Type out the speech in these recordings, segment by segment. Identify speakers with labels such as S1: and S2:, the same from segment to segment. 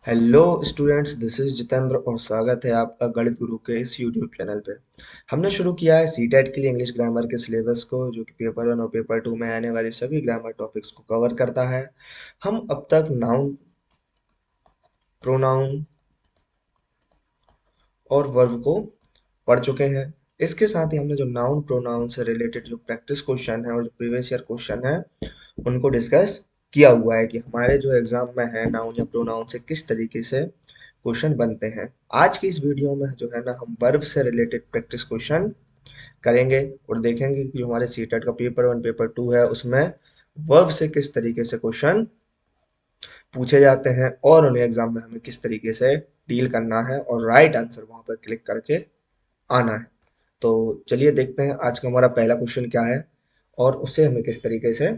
S1: Hello students, this is Jitendra और स्वागत है आपका गणित गुरु के इस यूट्यूब चैनल पे। हमने शुरू किया है सीटेट के लिए इंग्लिश ग्रामर के सिलेबस को, जो कि पेपर 1 और पेपर 2 में आने वाले सभी ग्रामर टॉपिक्स को कवर करता है। हम अब तक नाउन, प्रोनाउन और वर्ब को पढ़ चुके हैं। इसके साथ ही हमने जो नाउन प्रोनाउन से रिलेटेड जो प्रैक्टिस क्वेश्चन है और जो प्रीवियस ईयर क्वेश्चन है उनको डिस्कस किया हुआ है कि हमारे जो एग्जाम में है नाउन या प्रोनाउन से किस तरीके से क्वेश्चन बनते हैं। आज की इस वीडियो में जो है ना हम वर्ब से रिलेटेड प्रैक्टिस क्वेश्चन करेंगे और देखेंगे कि जो हमारे सीटेट का पेपर 1 पेपर 2 है उसमें वर्ब से किस तरीके से क्वेश्चन पूछे जाते हैं और उन्हें एग्जाम में हमें किस तरीके से डील करना है और राइट आंसर वहां पर क्लिक करके आना है। तो चलिए देखते हैं आज का हमारा पहला क्वेश्चन क्या है और उसे हमें किस तरीके से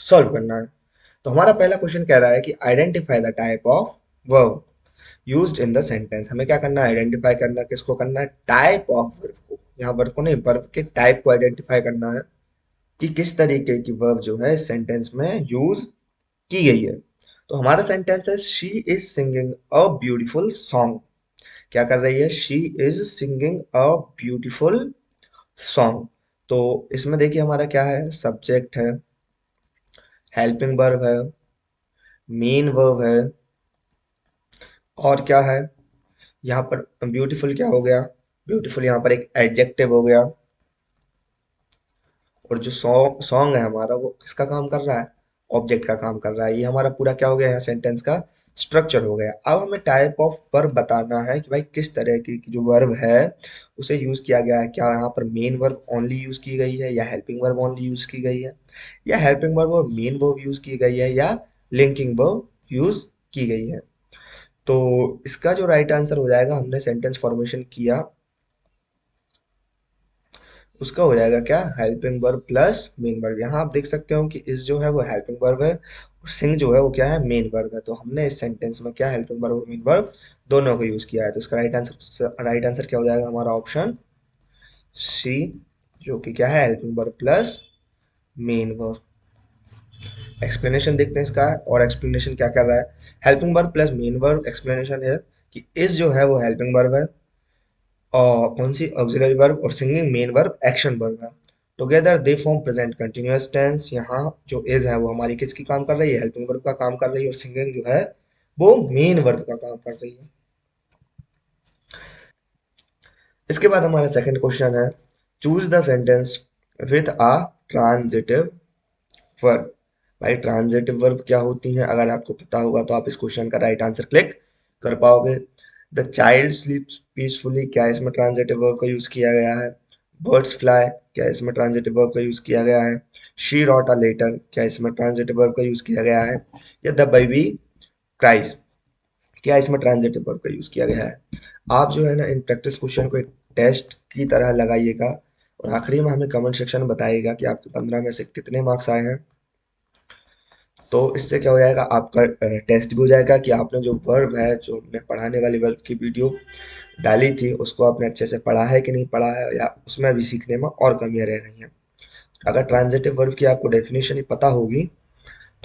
S1: सॉल्व करना है। तो हमारा पहला क्वेश्चन कह रहा है कि identify the type of verb used in the sentence. हमें क्या करना है, आइडेंटिफाई करना है। किसको करना है? टाइप ऑफ वर्ब को। यहाँ वर्ब को नहीं, वर्ब के टाइप को आइडेंटिफाई करना है कि किस तरीके की वर्ब जो है इस सेंटेंस में यूज की गई है। तो हमारा सेंटेंस है she is singing a beautiful song. क्या कर रही है? She is singing a beautiful song. तो इसमें देखिए हमारा क्या है, सब्जेक्ट है, हेल्पिंग वर्ब है, मेन वर्ब है और क्या है यहाँ पर ब्यूटीफुल क्या हो गया, ब्यूटीफुल यहाँ पर एक एडजेक्टिव हो गया। और जो सॉन्ग सॉन्ग है हमारा वो किसका काम कर रहा है? ऑब्जेक्ट का काम कर रहा है। ये हमारा पूरा क्या हो गया यहाँ सेंटेंस का स्ट्रक्चर हो गया। अब हमें टाइप ऑफ वर्ब बताना है कि भाई किस तरह की जो वर्ब है उसे यूज किया गया है। क्या यहाँ पर मेन वर्ब ओनली यूज की गई है या हेल्पिंग वर्ब ओनली यूज की गई है, या हेल्पिंग वर्ब और मेन वर्ब यूज की गई है, या लिंकिंग वर्ब यूज की गई है। तो इसका जो राइट आंसर हो जाएगा, हमने सेंटेंस फॉर्मेशन किया उसका हो जाएगा क्या, helping verb plus main verb. यहाँ आप देख सकते हो कि इस जो है वो हेल्पिंग वर्ब है और सिंग जो है वो क्या है, मेन वर्ब है। तो हमने इस सेंटेंस में क्या हेल्पिंग वर्ब और मेन वर्ब दोनों को यूज किया है। तो इसका राइट आंसर क्या हो जाएगा हमारा? ऑप्शन सी, जो कि क्या है, helping verb plus main verb. Explanation देखते हैं इसका, और एक्सप्लेनेशन क्या कर रहा है। Helping verb plus main verb, explanation है कि इस जो है वो हेल्पिंग वर्ब है और कौन सी ऑक्सिलरी वर्ब, और singing main verb action verb है। Together they form present continuous tense. यहाँ जो इज है वो हमारी किसकी काम कर रही है? हेल्पिंग वर्ब का काम कर रही है, और सिंगिंग जो है वो मेन वर्ब का काम कर रही है। इसके बाद हमारा सेकंड क्वेश्चन है, choose the sentence with a transitive verb. भाई ट्रांजिटिव वर्ब क्या होती हैं? अगर आपको पता होगा तो आप इस क्वेश्चन का राइट आंसर क्लिक कर पाओगे। द चाइल्ड स्लीप्स पीसफुली, क्या इसमें ट्रांजिटिव वर्ब का यूज किया गया है? बर्ड्स फ्लाई, क्या इसमें ट्रांजिटिव वर्ब का यूज किया गया है? शी रॉट अ लेटर, क्या इसमें ट्रांजिटिव वर्ब का यूज किया गया है? या द बेबी क्राइज, क्या इसमें ट्रांजिटिव वर्ब का यूज किया गया है? आप जो है ना इन प्रैक्टिस क्वेश्चन को एक टेस्ट की तरह लगाइएगा और आखिरी में हमें कमेंट सेक्शन में बताइएगा कि आपके 15 में से कितने मार्क्स आए हैं। तो इससे क्या हो जाएगा, आपका टेस्ट भी हो जाएगा कि आपने जो वर्ब है, जो मैं पढ़ाने वाली वर्ब की वीडियो डाली थी उसको आपने अच्छे से पढ़ा है कि नहीं पढ़ा है, या उसमें भी सीखने में और कमियां रह गई हैं। अगर ट्रांजिटिव वर्ब की आपको डेफिनेशन ही पता होगी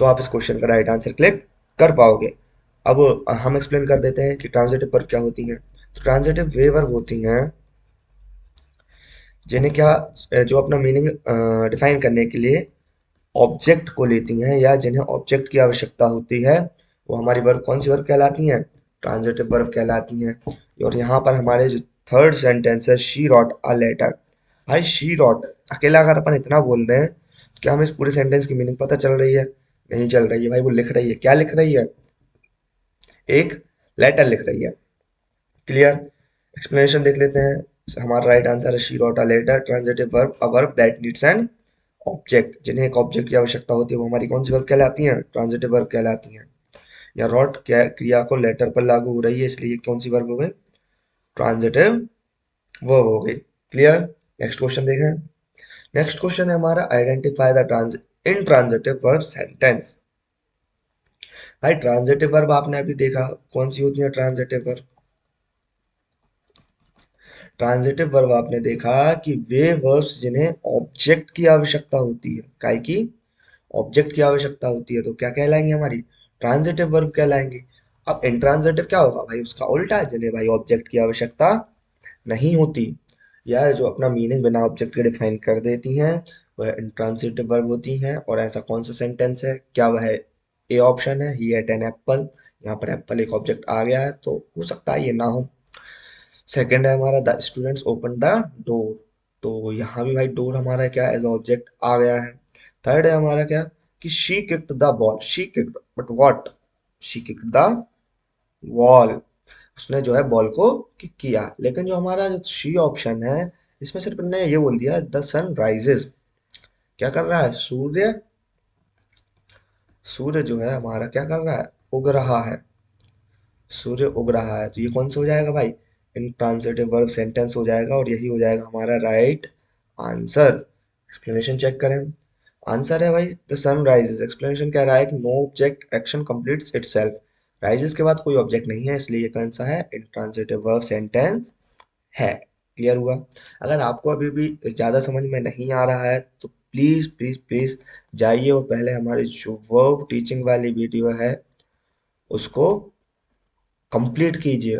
S1: तो आप इस क्वेश्चन का राइट आंसर क्लिक कर पाओगे। अब हम एक्सप्लेन कर देते हैं कि ट्रांजिटिव वर्ब क्या होती हैं। तो ट्रांजिटिव वे वर्ब होती हैं जिन्हें क्या, जो अपना मीनिंग डिफाइन करने के लिए ऑब्जेक्ट को लेती हैं, या जिन्हें ऑब्जेक्ट की आवश्यकता होती है, वो हमारी वर्ब कौन सी वर्ब कहलाती हैं? ट्रांजिटिव वर्ब कहलाती हैं। और यहाँ पर हमारे जो थर्ड सेंटेंस है, शी रॉट अ लेटर। भाई शी रॉट अकेला अगर अपन इतना बोल दें तो क्या हमें इस पूरे सेंटेंस की मीनिंग पता चल रही है? नहीं चल रही है भाई। वो लिख रही है, क्या लिख रही है? एक लेटर लिख रही है। क्लियर? एक्सप्लेनेशन देख लेते हैं। हमारा राइट आंसर है she wrote a letter. Transitive verb a verb that needs an object, जिन्हें एक ऑब्जेक्ट की आवश्यकता होती है वो हमारी कौन सी वर्ब कहलाती हैं? ट्रांजिटिव वर्ब कहलाती हैं। या रॉट क्रिया को लेटर पर लागू हो रही है, इसलिए कौन सी वर्ब हो गई? ट्रांजिटिव वर्ब हो गई। क्लियर? नेक्स्ट क्वेश्चन देखें। नेक्स्ट क्वेश्चन है हमारा, identify the trans intransitive verb sentence. भाई ट्रांजिटिव वर्ब आपने अभी देखा कौन सी होती है ट्रांजिटिव वर्ब। ट्रांजिटिव वर्ब आपने देखा कि वे वर्ब्स जिन्हें ऑब्जेक्ट की आवश्यकता होती है, काय की? ऑब्जेक्ट की आवश्यकता होती है, तो क्या कहलाएंगे? हमारी ट्रांजिटिव वर्ब कहलाएंगे। अब इंट्रांजिटिव क्या होगा भाई, उसका उल्टा है, जिन्हें भाई ऑब्जेक्ट की आवश्यकता नहीं होती, या जो अपना मीनिंग बिना ऑब्जेक्ट के डिफाइन कर देती हैं, वह इंट्रांजिटिव वर्ब होती हैं। और ऐसा कौन सा सेंटेंस है, क्या वह ए ऑप्शन है, ही एट एन एप्पल। यहाँ पर एप्पल एक ऑब्जेक्ट आ गया है, तो हो सकता है ये ना हो। सेकंड है हमारा the students open the door, तो यहाँ भी भाई डोर हमारा क्या एज ऑब्जेक्ट आ गया है। थर्ड है हमारा क्या, कि she kicked the ball, she kicked but what, she kicked the wall, उसने जो है बॉल को किक किया। लेकिन जो हमारा जो शी ऑप्शन है, इसमें सिर्फ ने ये बोल दिया द सन राइजेज, क्या कर रहा है, सूर्य, सूर्य जो है हमारा क्या कर रहा है, उग रहा है, सूर्य उग रहा है। तो ये कौन सा हो जाएगा भाई, इंट्रांजिटिव वर्ब सेंटेंस हो जाएगा, और यही हो जाएगा हमारा राइट आंसर। एक्सप्लेनेशन चेक करें, आंसर है भाई द सन राइजेस। एक्सप्लेनेशन कह रहा है कि no object action completes itself, rises के बाद कोई ऑब्जेक्ट नहीं है, इसलिए ये कौन सा है, इंट्रांजिटिव वर्ब सेंटेंस है। क्लियर हुआ। अगर आपको अभी भी ज़्यादा समझ में नहीं आ रहा है तो प्लीज़ प्लीज़ प्लीज़ जाइए और पहले हमारी जो वर्ब टीचिंग वाली वीडियो है उसको कंप्लीट कीजिए।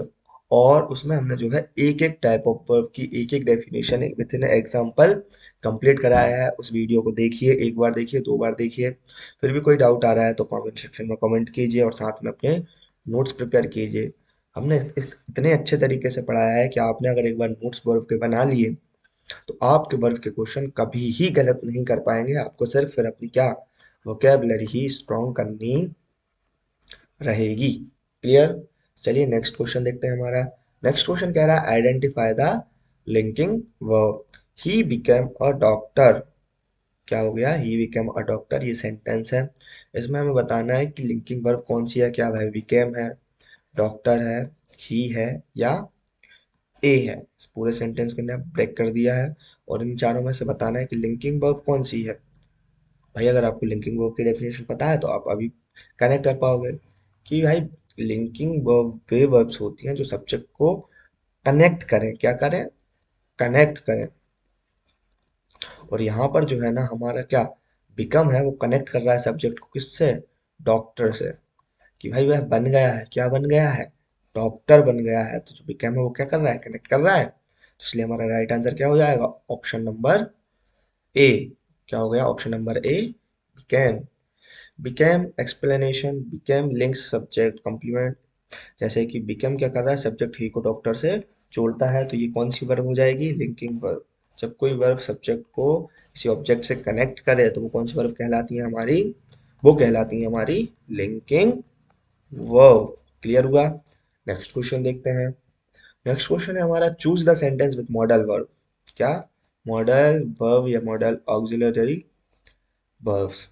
S1: और उसमें हमने जो है एक एक टाइप ऑफ वर्ब की एक एक definition with in example complete कराया है। उस वीडियो को देखिए, एक बार देखिए, दो बार देखिए। फिर भी कोई डाउट आ रहा है तो कमेंट सेक्शन में कमेंट कीजिए और साथ में अपने नोट्स प्रिपेयर कीजिए। हमने इतने अच्छे तरीके से पढ़ाया है कि आपने अगर एक बार नोट्स वर्ब के बना लिए तो आपके वर्ब के क्वेश्चन कभी ही गलत नहीं कर पाएंगे। आपको सिर्फ फिर अपनी क्या वोकेबलरी ही स्ट्रॉन्ग करनी रहेगी। क्लियर। चलिए नेक्स्ट क्वेश्चन देखते हैं हमारा। नेक्स्ट क्वेश्चन कह रहा है identify the linking verb, he became a doctor. क्या हो गया, ही बिकेम अ डॉक्टर, ये सेंटेंस है। इसमें हमें बताना है कि लिंकिंग वर्ब कौन सी है, क्या भाई बिकेम है, डॉक्टर है, ही है, या ए है। इस पूरे सेंटेंस को हमने ब्रेक कर दिया है और इन चारों में से बताना है कि लिंकिंग वर्ब कौन सी है। भाई अगर आपको लिंकिंग वर्ब की डेफिनेशन पता है तो आप अभी कनेक्ट कर पाओगे कि भाई लिंकिंग वर्ब वे वर्ब्स होती हैं जो सब्जेक्ट को कनेक्ट करें, क्या करें, कनेक्ट करें। और यहाँ पर जो है ना हमारा क्या बिकम है, वो कनेक्ट कर रहा है सब्जेक्ट को किससे, डॉक्टर से। कि भाई वह बन गया है, क्या बन गया है, डॉक्टर बन गया है। तो जो बिकम है वो क्या कर रहा है, कनेक्ट कर रहा है। तो इसलिए हमारा राइट आंसर क्या हो जाएगा, ऑप्शन नंबर ए। क्या हो गया, option number A, became. Became explanation, became links subject complement. जैसे कि बिकेम क्या कर रहा है, सब्जेक्ट ही को डॉक्टर से जोड़ता है, तो ये कौन सी वर्ब हो जाएगी, लिंकिंग वर्ब। जब कोई वर्ब सब्जेक्ट को किसी ऑब्जेक्ट से कनेक्ट करे तो वो कौन सी वर्ब कहलाती है हमारी, वो कहलाती है हमारी लिंकिंग वर्ब। क्लियर हुआ। नेक्स्ट क्वेश्चन देखते हैं। नेक्स्ट क्वेश्चन है हमारा choose the sentence with modal verb. क्या, मॉडल वर्ब या मॉडल ऑक्सिलरी वर्ब्स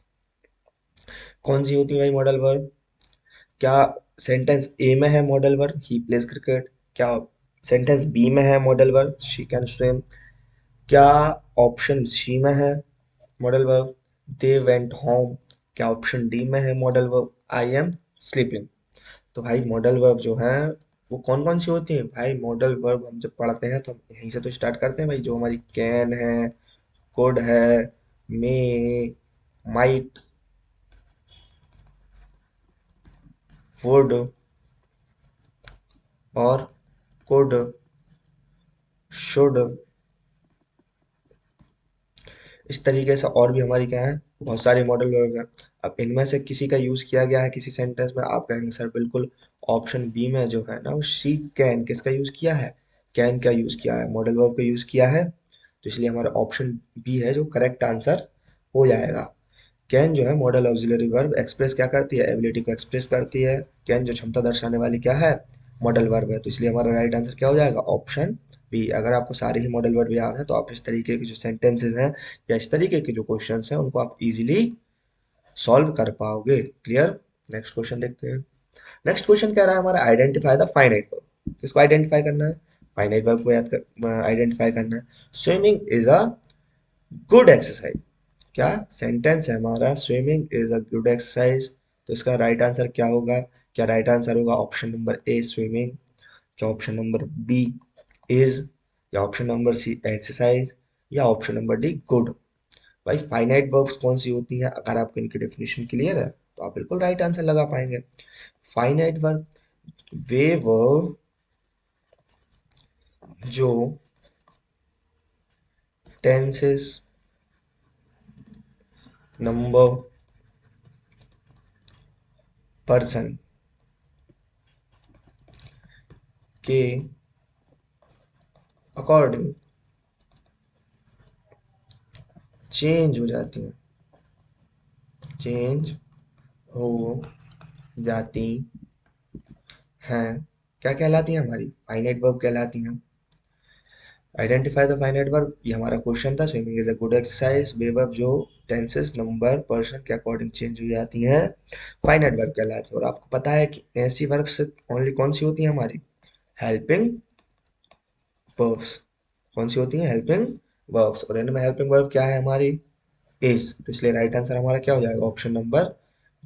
S1: कौन सी होती है भाई मॉडल वर्ब। क्या सेंटेंस ए में है modal verb he plays cricket, क्या सेंटेंस बी में है modal verb she can swim, क्या ऑप्शन सी में है modal verb they went home, क्या ऑप्शन डी में है modal verb I am sleeping. तो भाई मॉडल वर्ब जो है वो कौन कौन सी होती है भाई, मॉडल वर्ब हम जब पढ़ते हैं तो हम यहीं से तो स्टार्ट करते हैं भाई, जो हमारी कैन है, कुड है, मे, माइट, वुड, और कुड, शुड, इस तरीके से और भी हमारी क्या है, बहुत सारी मॉडल वर्ब है। अब इनमें से किसी का यूज किया गया है किसी सेंटेंस में, आप कहेंगे सर बिल्कुल ऑप्शन बी में जो है ना वो शी कैन, किसका यूज किया है, कैन का यूज किया है, मॉडल वर्ब का यूज किया है। तो इसलिए हमारा ऑप्शन बी है जो करेक्ट आंसर हो जाएगा। कैन जो है मॉडल ऑक्सिलरी वर्ब, एक्सप्रेस क्या करती है, एबिलिटी को एक्सप्रेस करती है। कैन जो क्षमता दर्शाने वाली क्या है, मॉडल वर्ब है। तो इसलिए हमारा राइट आंसर क्या हो जाएगा, ऑप्शन बी। अगर आपको सारे ही मॉडल वर्ब याद है तो आप इस तरीके के जो सेंटेंसेस हैं या इस तरीके के जो क्वेश्चंस हैं उनको आप इजीली सॉल्व कर पाओगे। क्लियर। नेक्स्ट क्वेश्चन देखते हैं। नेक्स्ट क्वेश्चन कह रहा है हमारा आइडेंटिफाई द फाइनाइट वर्ब। किसको आइडेंटिफाई करना है, फाइनाइट वर्ब को याद कर आइडेंटिफाई करना है। Swimming is a good exercise, क्या सेंटेंस है हमारा, swimming is a good exercise. तो इसका राइट आंसर क्या होगा, क्या राइट आंसर होगा ऑप्शन नंबर ए स्विमिंग, क्या ऑप्शन नंबर बी इज, या ऑप्शन नंबर सी एक्सरसाइज, या ऑप्शन नंबर डी गुड। भाई फाइनाइट वर्ब्स कौन सी होती हैं, अगर आपको इनकी डेफिनेशन क्लियर है तो आप बिल्कुल राइट आंसर लगा पाएंगे। फाइनाइट वर्ब वे वर्ब जो टेंसेस, नंबर, पर्सन के अकॉर्डिंग चेंज हो जाती हैं, चेंज हो जाती हैं, क्या कहलाती हैं? हमारी फाइनाइट वर्ब कहलाती हैं। आइडेंटिफाई द फाइनाइट वर्ब, ये हमारा क्वेश्चन था। Swimming is a good exercise. Way verb जो टेंसेस, नंबर, पर्सन के अकॉर्डिंग चेंज हो जाती हैं, फाइनाइट वर्ब कहलाती है। और आपको पता है कि ऐसी वर्ब से ओनली कौन सी होती है? हमारी हेल्पिंग वर्ब्स। कौन सी होती हैं? Helping verbs. और इनमें हेल्पिंग वर्ब क्या है? हमारी इज। तो इसलिए राइट आंसर हमारा क्या हो जाएगा? Option number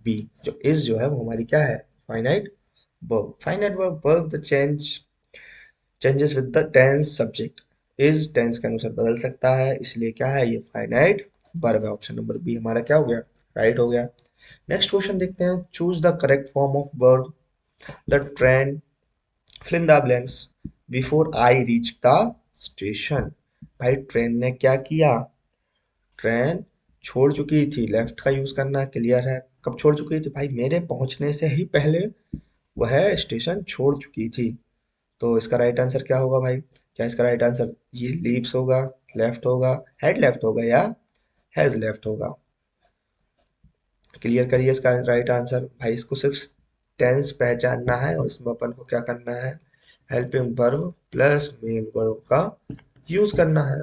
S1: B. जो इज जो है वो हमारी क्या है? Finite verb. Finite verb, verb the changes with the tense subject. Is tense के अनुसार बदल सकता है, इसलिए क्या है? ये फाइनाइट वर्ब है। ऑप्शन नंबर बी हमारा क्या हो गया? राइट हो गया। नेक्स्ट क्वेश्चन देखते हैं। Choose the correct form of verb. The train, fill in the blanks, before I reached the station। भाई ट्रेन ने क्या किया? ट्रेन छोड़ चुकी थी। लेफ्ट का यूज करना क्लियर है। कब छोड़ चुकी थी? भाई मेरे पहुंचने से ही पहले वह स्टेशन छोड़ चुकी थी। तो इसका राइट आंसर क्या होगा भाई? क्या इसका राइट आंसर ये लीव्स होगा, लेफ्ट होगा, हेड लेफ्ट होगा, या हैज लेफ्ट होगा? क्लियर करिए इसका राइट आंसर। भाई इसको सिर्फ टेंस पहचानना है और इसमें अपन को क्या करना है? Helping verb plus main verb का यूज करना है।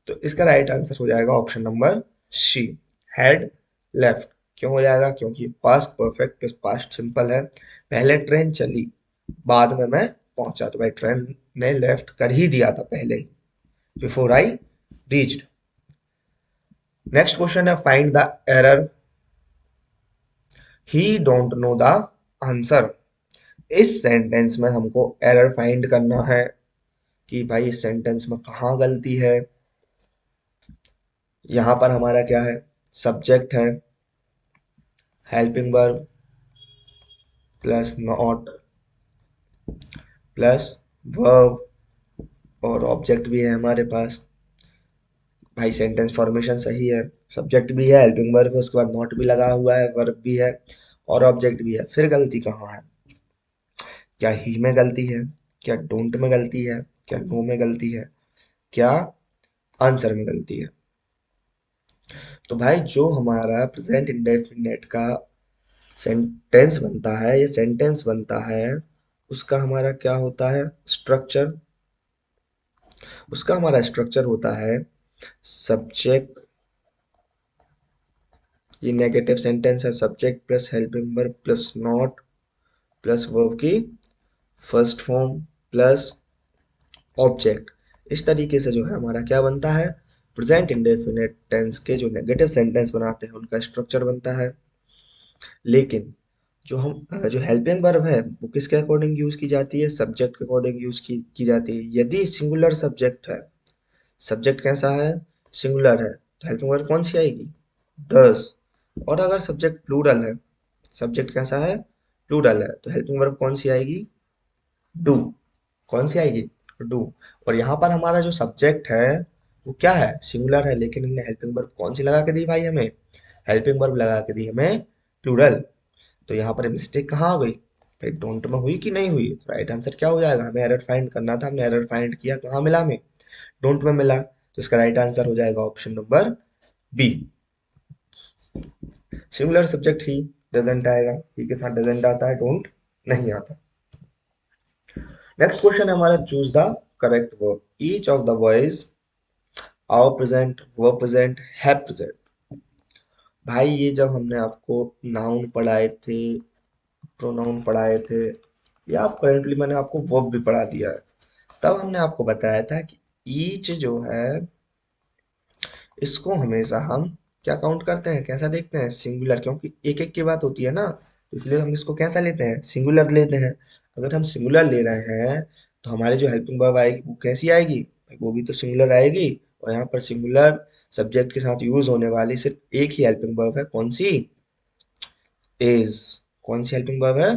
S1: तो इसका राइट आंसर हो जाएगा option number C, had left. क्यों हो जाएगा? क्योंकि past perfect plus past simple है। पहले ट्रेन चली, बाद में मैं पहुंचा। तो भाई ट्रेन ने लेफ्ट कर ही दिया था पहले ही, before I reached. Next question है, find the error. He don't know the answer. इस सेंटेंस में हमको एरर फाइंड करना है कि भाई इस सेंटेंस में कहाँ गलती है। यहां पर हमारा क्या है? सब्जेक्ट है, helping verb plus not plus verb, और ऑब्जेक्ट भी है हमारे पास। भाई सेंटेंस फॉर्मेशन सही है, सब्जेक्ट भी है, हेल्पिंग वर्ब है, उसके बाद नॉट भी लगा हुआ है, वर्ब भी है और ऑब्जेक्ट भी है। फिर गलती कहाँ है? क्या ही में गलती है? क्या डोंट में गलती है? क्या नो में गलती है? क्या आंसर में गलती है? तो भाई जो हमारा प्रेजेंट इंडेफिनिट का सेंटेंस बनता है, ये सेंटेंस बनता है, उसका हमारा क्या होता है? स्ट्रक्चर। उसका हमारा स्ट्रक्चर होता है सब्जेक्ट, ये नेगेटिव सेंटेंस है, subject plus helping verb plus not plus verb की फर्स्ट फॉर्म प्लस ऑब्जेक्ट। इस तरीके से जो है हमारा क्या बनता है? प्रेजेंट इंडेफिनिट टेंस के जो नेगेटिव सेंटेंस बनाते हैं उनका स्ट्रक्चर बनता है। लेकिन जो हेल्पिंग वर्ब है वो किसके अकॉर्डिंग यूज की जाती है? सब्जेक्ट के अकॉर्डिंग यूज की जाती है। यदि सिंगुलर सब्जेक्ट है, सब्जेक्ट कैसा है? सिंगुलर है, तो हेल्पिंग वर्ब कौन सी आएगी? डज। और अगर सब्जेक्ट प्लूरल है, सब्जेक्ट कैसा है? प्लूरल है, तो हेल्पिंग वर्ब कौन सी आएगी? डू। कौन सी आएगी? डू। और यहाँ पर हमारा जो सब्जेक्ट है वो क्या है? सिंगुलर है, लेकिन हमने हेल्पिंग वर्ब कौन सी लगा के दी भाई हमें? हेल्पिंग वर्ब लगा के दी हमें प्लूरल। तो यहाँ पर मिस्टेक कहाँ हो गई? भाई डोंट में हुई कि नहीं हुई? राइट आंसर क्या हो जाएगा? हमें एरर फाइंड करना था, हमने एरर फाइंड किया, कहाँ मिला हमें? डोंट में मिला। तो इसका राइट आंसर हो जाएगा option number B. Singular subject he doesn't आएगा, ही के साथ डजंट आता है, डोंट नहीं आता। नेक्स्ट क्वेश्चन है हमारा, choose the correct verb. Each of the words our present, were present, have present. भाई ये जब हमने आपको नाउन पढ़ाए थे, प्रोनाउन पढ़ाए थे, या आप करेंटली मैंने आपको वर्ब भी पढ़ा दिया है, तब हमने आपको बताया था कि ईच जो है इसको हमेशा हम क्या काउंट करते हैं, कैसा देखते हैं? सिंगुलर, क्योंकि एक एक की बात होती है ना, तो इसलिए हम इसको कैसा लेते हैं? सिंगुलर लेते हैं। अगर हम सिंगुलर ले रहे हैं तो हमारी जो हेल्पिंग वर्ब आएगी वो कैसी आएगी? वो भी तो सिंगुलर आएगी। और यहाँ पर सिंगुलर सब्जेक्ट के साथ यूज होने वाली सिर्फ एक ही हेल्पिंग वर्ब है, कौन सी? इज। कौन सी हेल्पिंग वर्ब है?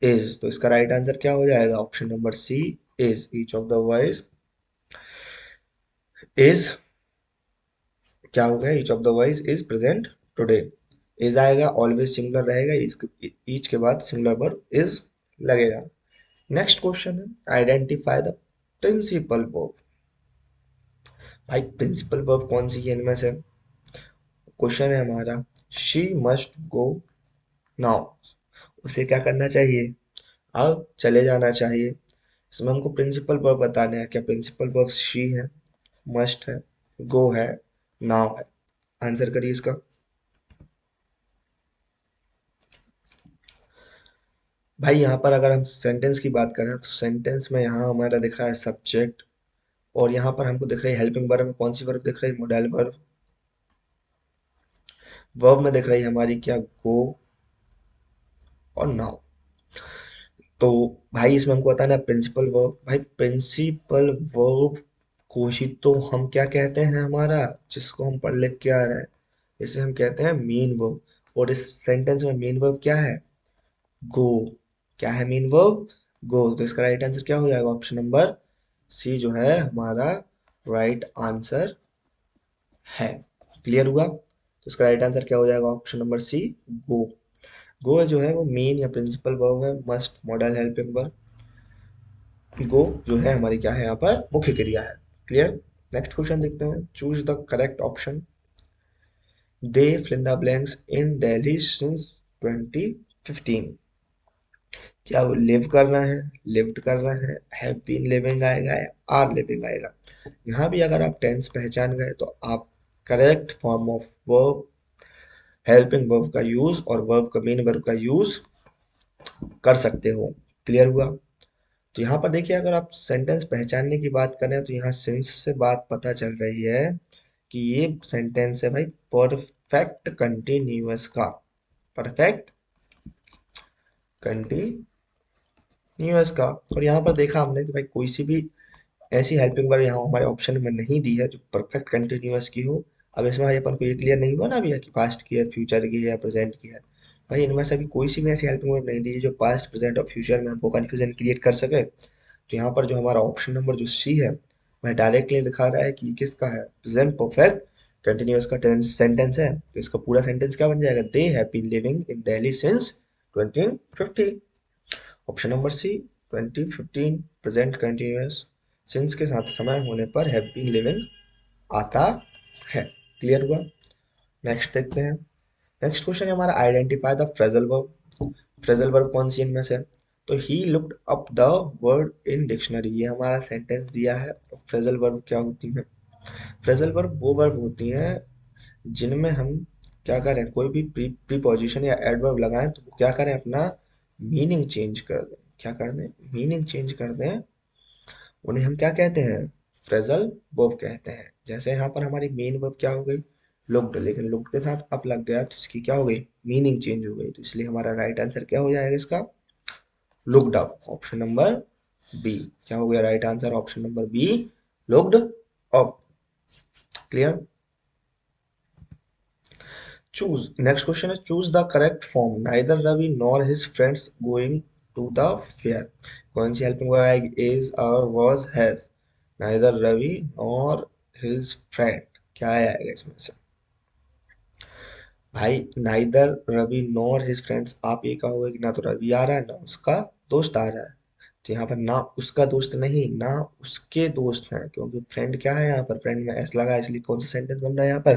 S1: इज, तो इसका राइट आंसर क्या हो जाएगा? Option number C, is. Each of the voice is, क्या हो गया? Each of the voice is present today. Is आएगा, ऑलवेज सिंगुलर रहेगा, ईच के बाद सिंगुलर वर्ब इज लगेगा। नेक्स्ट क्वेश्चन है, आइडेंटिफाई द प्रिंसिपल वर्ब। भाई प्रिंसिपल वर्ब कौन सी है इनमें से? क्वेश्चन है हमारा, शी मस्ट गो नाउ। उसे क्या करना चाहिए? अब चले जाना चाहिए। इसमें हमको प्रिंसिपल वर्ब बताना है। क्या प्रिंसिपल वर्ब शी है, मस्ट है, गो है, नाउ है? आंसर करिए इसका। भाई यहाँ पर अगर हम सेंटेंस की बात करें तो सेंटेंस में यहाँ हमारा दिख रहा है सब्जेक्ट, और यहाँ पर हमको दिख रही है हेल्पिंग वर्ब में कौन सी वर्ब दिख रही है? Modal verb. वर्ब में दिख रही है हमारी क्या? गो और नाउ। तो भाई इसमें हमको बताना है प्रिंसिपल वर्ब। भाई प्रिंसिपल वर्ब को ही तो हम क्या कहते हैं, हमारा जिसको हम पढ़ लिख के आ रहे हैं, इसे हम कहते हैं मेन वर्ब। और इस सेंटेंस में मेन वर्ब क्या है? गो। क्या है मेन वर्ब? गो। तो इसका राइट आंसर क्या हो जाएगा? ऑप्शन नंबर सी जो है हमारा राइट आंसर है। क्लियर हुआ? तो इसका राइट आंसर क्या हो जाएगा? ऑप्शन नंबर सी, गो। गो जो है वो मेन या प्रिंसिपल वर्ब है, मस्ट मॉडल हेल्पिंग वर्ब। गो जो है हमारी क्या है यहाँ पर? मुख्य क्रिया है। क्लियर? नेक्स्ट क्वेश्चन देखते हैं, choose the correct option. They fill in the blanks in Delhi since 2015। क्या वो लिव कर रहे हैं, लिव्ड कर रहे हैं, हैव बीन लिविंग आएगा या आर लिविंग आएगा? यहाँ भी अगर आप टेंस पहचान गए तो आप correct form of verb, helping verb का यूज और वर्ब का मेन वर्ब का यूज कर सकते हो। क्लियर हुआ? तो यहाँ पर देखिए, अगर आप सेंटेंस पहचानने की बात करें तो यहाँ सिंस से बात पता चल रही है कि ये सेंटेंस है भाई परफेक्ट कंटिन्यूअस का। परफेक्ट कंटिन्यूअस का। और यहाँ पर देखा हमने कि भाई कोई सी भी ऐसी हेल्पिंग वर्ब यहाँ हमारे ऑप्शन में नहीं दी है जो परफेक्ट कंटिन्यूअस की हो। अब इसमें भाई अपन को ये क्लियर नहीं हुआ ना भैया कि पास्ट की है, फ्यूचर की है या प्रेजेंट की है। भाई इनमें से अभी कोई सी भी ऐसी हेल्पिंग वर्ब नहीं दी है जो पास्ट, प्रेजेंट और फ्यूचर में हमको कंफ्यूजन क्रिएट कर सके। तो यहाँ पर जो हमारा ऑप्शन नंबर जो सी है, वह डायरेक्टली दिखा रहा है कि किसका है? प्रेजेंट परफेक्ट कंटिन्यूअस का सेंटेंस है। तो इसका पूरा सेंटेंस क्या बन जाएगा? They have been living in Delhi since 2015। Option number C, 2015 present continuous, since के साथ समय होने पर हैव बीन लिविंग आता है। क्लियर हुआ? नेक्स्ट देखते हैं। नेक्स्ट क्वेश्चन है हमारा, identify the phrasal verb. Phrasal verb कौन सी इनमें से? तो he looked up the word in dictionary, ये हमारा सेंटेंस दिया है। फ्रेजल वर्ब क्या होती है? फ्रेजल वर्ब वो वर्ब होती हैं जिनमें हम क्या करें, कोई भी प्रीपोजिशन या एडवर्ब लगाएं तो वो क्या करें, अपना मीनिंग चेंज कर दें। क्या कर दें? मीनिंग चेंज कर दें। उन्हें हम क्या कहते हैं? फ्रेजल वर्ब कहते हैं। जैसे यहाँ पर हमारी मेन वर्ब क्या हो गई? लुक्ड, लेकिन लुक्ड के साथ अप लग गया तो इसकी क्या हो गई? मीनिंग चेंज हो गई। तो इसलिए हमारा राइट आंसर क्या हो जाएगा इसका? Looked up. Option number B. क्या हो गया right answer? Option number B, looked up. Clear? Choose, next question है, choose the correct form. Neither Ravi nor his friends going to the fair. कौन सी हेल्पिंग वर्ब आएगी? इज और was has. Neither Ravi nor his friend, क्या आएगा इसमें से? भाई neither Ravi nor his friends, आप ये कहोगे कि ना तो रवि आ रहा है ना उसका दोस्त आ रहा है। तो यहाँ पर ना उसका दोस्त नहीं, ना उसके दोस्त हैं, क्योंकि फ्रेंड क्या है यहाँ पर? फ्रेंड में एस लगा है, इसलिए कौन सा सेंटेंस बन रहा है यहाँ पर?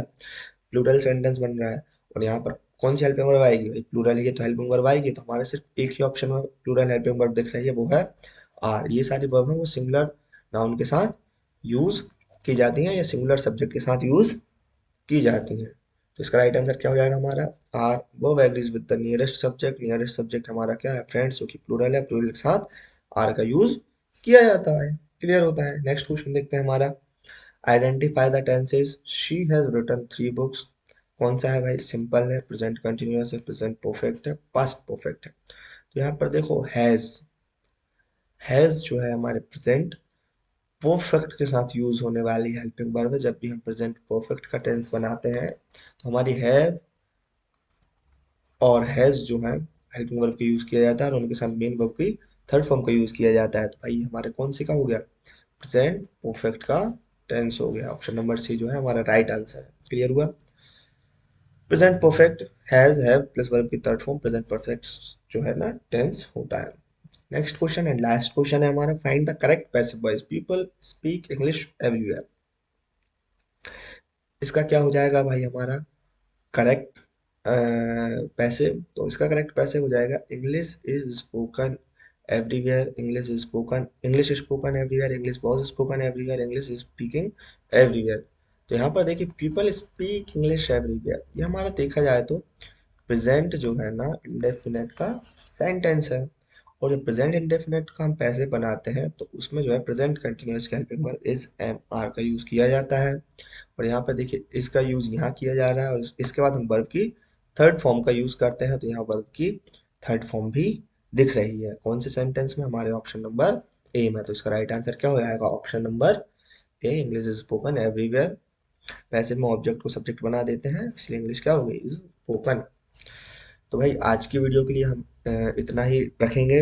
S1: प्लूरल सेंटेंस बन रहा है। और यहाँ पर कौन सी हेल्पिंग वर्ब आएगी? भाई प्लूरल ही है तो हेल्पिंग वर्ब आएगी। तो हमारे सिर्फ एक ही ऑप्शन में प्लूरल हेल्पिंग वर्ब दिख रही है, वो है आर। ये सारी वर्ब है वो सिंगुलर नाउन के साथ यूज की जाती हैं या सिंगुलर सब्जेक्ट के साथ यूज की जाती हैं। तो इसका राइट आंसर क्या हो जाएगा हमारा? Are. Verb agrees with the nearest subject. Nearest subject हमारा क्या है? फ्रेंड्स, जो कि प्लूरल है। प्लूरल के साथ आर का यूज किया जाता है। क्लियर होता है? नेक्स्ट क्वेश्चन देखते हैं हमारा, identify the tenses. She has written 3 books. कौन सा है भाई? सिंपल है, प्रेजेंट कंटिन्यूअस है, प्रेजेंट परफेक्ट है, पास्ट परफेक्ट है। तो यहाँ पर देखो हैज, हैज जो है हमारे प्रेजेंट परफेक्ट के साथ यूज होने वाली हेल्पिंग वर्ब है। जब भी हम प्रेजेंट परफेक्ट का टेंस बनाते हैं तो हमारी हैव और हैज जो है हेल्पिंग वर्ब का यूज किया जाता है और उनके साथ मेन वर्ब की थर्ड फॉर्म का यूज किया जाता है। तो भाई हमारे कौन सी का हो गया, प्रेजेंट परफेक्ट का टेंस हो गया। ऑप्शन नंबर सी जो है हमारा राइट आंसर है। क्लियर हुआ। Present perfect has have plus verb की थर्ड फॉर्म प्रेजेंट परफेक्ट जो है ना टेंस होता है। Next question and last question है हमारा, find the correct passive voice people speak English everywhere. इसका क्या हो जाएगा भाई हमारा करेक्ट पैसिव, तो इसका करेक्ट पैसिव हो जाएगा English is spoken everywhere, English spoken everywhere, English was spoken everywhere, English is speaking everywhere. तो यहाँ पर देखिए पीपल स्पीक इंग्लिश एवरीवेयर, ये हमारा देखा जाए तो प्रेजेंट जो है ना इंडेफिनेट का सेंटेंस है। और जब प्रेजेंट इंडेफिनेट का हम पैसे बनाते हैं तो उसमें जो है present continuous helping verb is am are का यूज किया जाता है। और यहाँ पर देखिए इसका यूज यहाँ किया जा रहा है और इसके बाद हम वर्ब की थर्ड फॉर्म का यूज करते हैं, तो यहाँ वर्ब की थर्ड फॉर्म भी दिख रही है कौन से सेंटेंस में, हमारे ऑप्शन नंबर ए में। तो इसका राइट आंसर क्या हो जाएगा, option number A, English is spoken everywhere. Passive में ऑब्जेक्ट को सब्जेक्ट बना देते हैं इसलिए इंग्लिश क्या हो गई, इज स्पोकन। तो भाई आज की वीडियो के लिए हम इतना ही रखेंगे।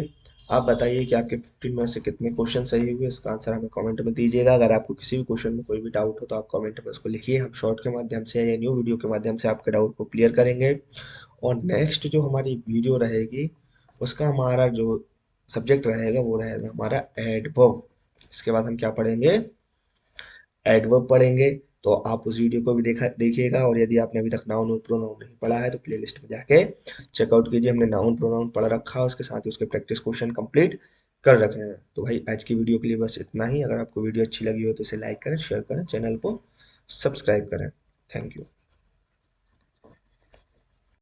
S1: आप बताइए कि आपके 15 में से कितने क्वेश्चन सही हुए, इसका आंसर हमें कमेंट में दीजिएगा। अगर आपको किसी भी क्वेश्चन में कोई भी डाउट हो तो आप कमेंट में उसको लिखिए, हम शॉर्ट के माध्यम से या न्यू वीडियो के माध्यम से आपके डाउट को क्लियर करेंगे। और नेक्स्ट जो हमारी वीडियो रहेगी उसका हमारा जो सब्जेक्ट रहेगा वो रहेगा हमारा एडवर्ब। इसके बाद हम क्या पढ़ेंगे, एडवर्ब पढ़ेंगे। तो आप उस वीडियो को भी देखिएगा। और यदि आपने अभी तक नाउन और प्रोनाउन नहीं पढ़ा है तो प्लेलिस्ट में जाके चेकआउट कीजिए, हमने नाउन प्रोनाउन पढ़ रखा है, उसके साथ ही उसके प्रैक्टिस क्वेश्चन कंप्लीट कर रखे हैं। तो भाई आज की वीडियो के लिए बस इतना ही। अगर आपको वीडियो अच्छी लगी हो तो इसे लाइक करें, शेयर करें, चैनल को सब्सक्राइब करें। Thank you.